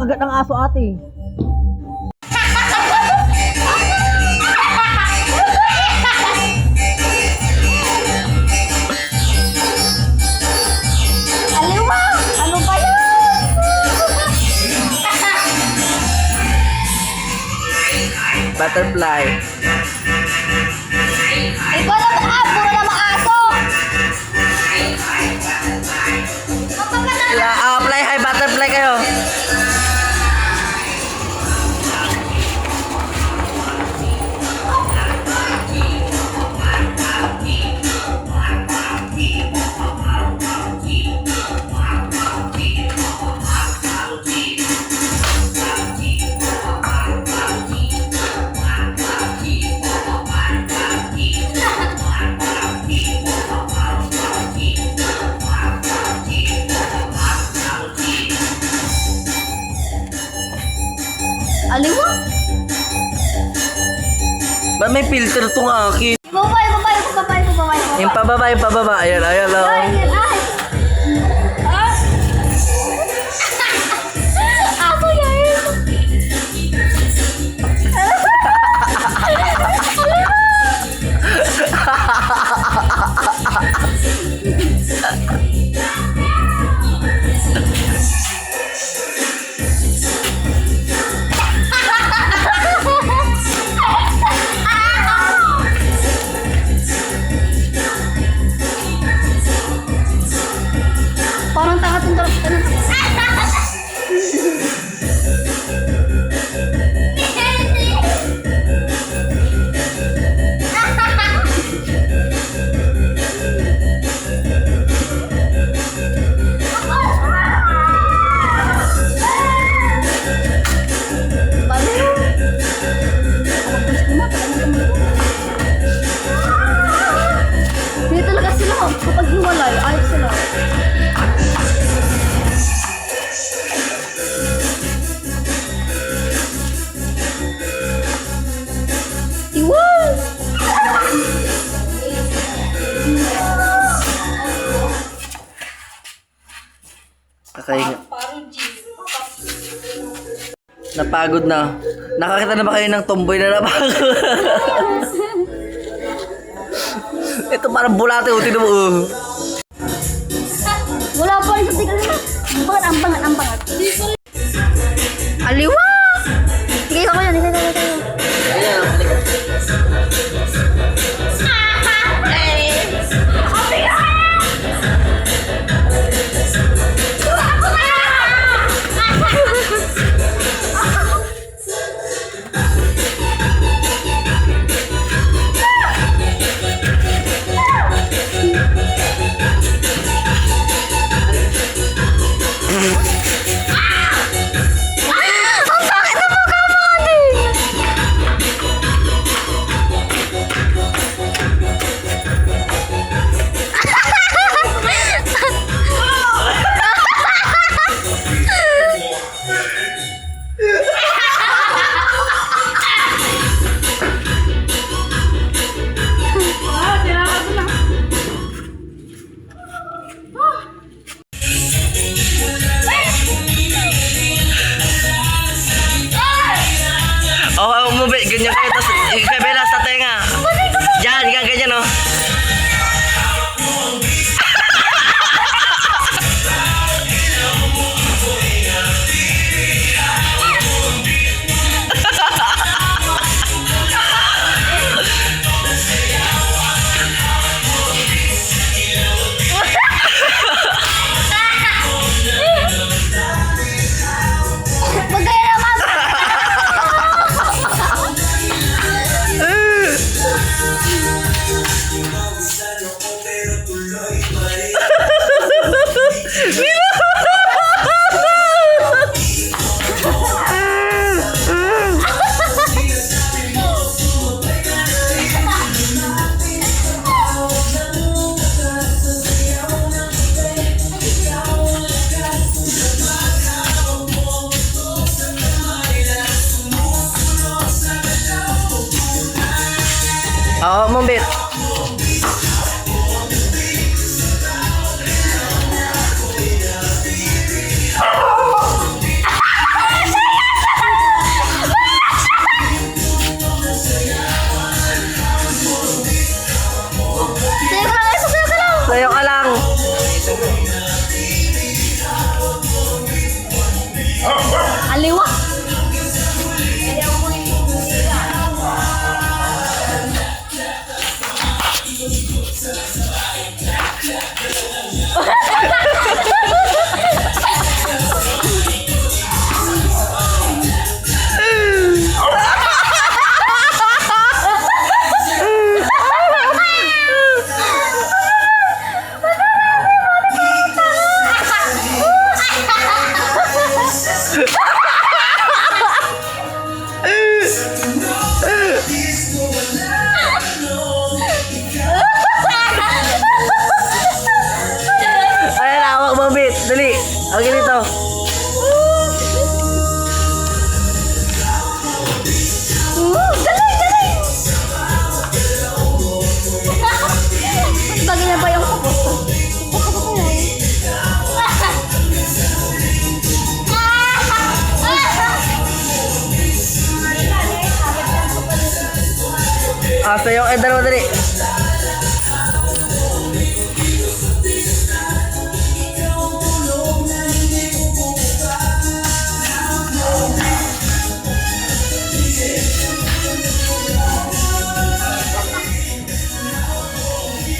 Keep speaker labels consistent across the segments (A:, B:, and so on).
A: nakagat ng aso ate.
B: Aliwa! Ano ba yan?
A: Butterfly.
B: Ikaw naman puro namang aso!
A: Fly high butterfly kayo.
B: Aliwa?
A: Ba't may filter tong akin?
B: Babay.
A: Yung pababa. Ayan,
B: Ay,
A: oh.
B: ay. Ah. Aso yan. Parang tanga tong Hindi talaga sila kapag hiwalay, ayos sila. Iwan!
A: Kakainga. Napagod na. Nakakita na ba kayo ng tomboy na napagod? Ito parang bulate, uti mo.
B: Wala pa rin sa tigil na. Ambangat. Aliwa! Sige, ako yan.
A: Ganyan kayo, tapos ikabela sa tenga. Yan, ganyan, oh.
B: Magaya naman!
A: Oo, Mumbit. Sayo kayo dalawa dali.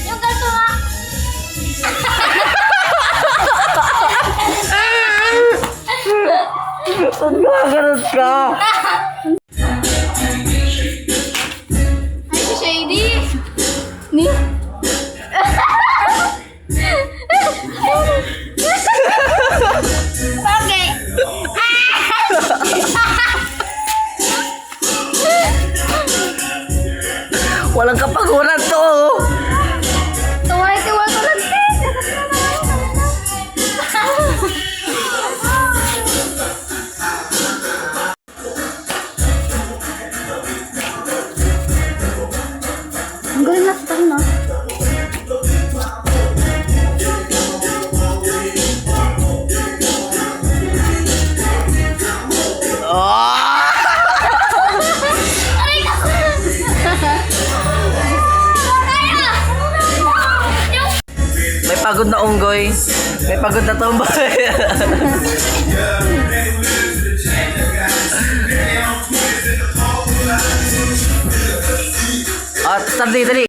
B: Yung ganito nga.
A: Ba't gaganon ka?
B: Ay, si Shady. Ni? Okay.
A: Walang kapaguran to.
B: Tuway-tuwa ko lang. Ang galing na sa na.
A: Oh!
B: Aray ka!
A: May pagod na unggoy. May pagod na tomboy. At dali, dali.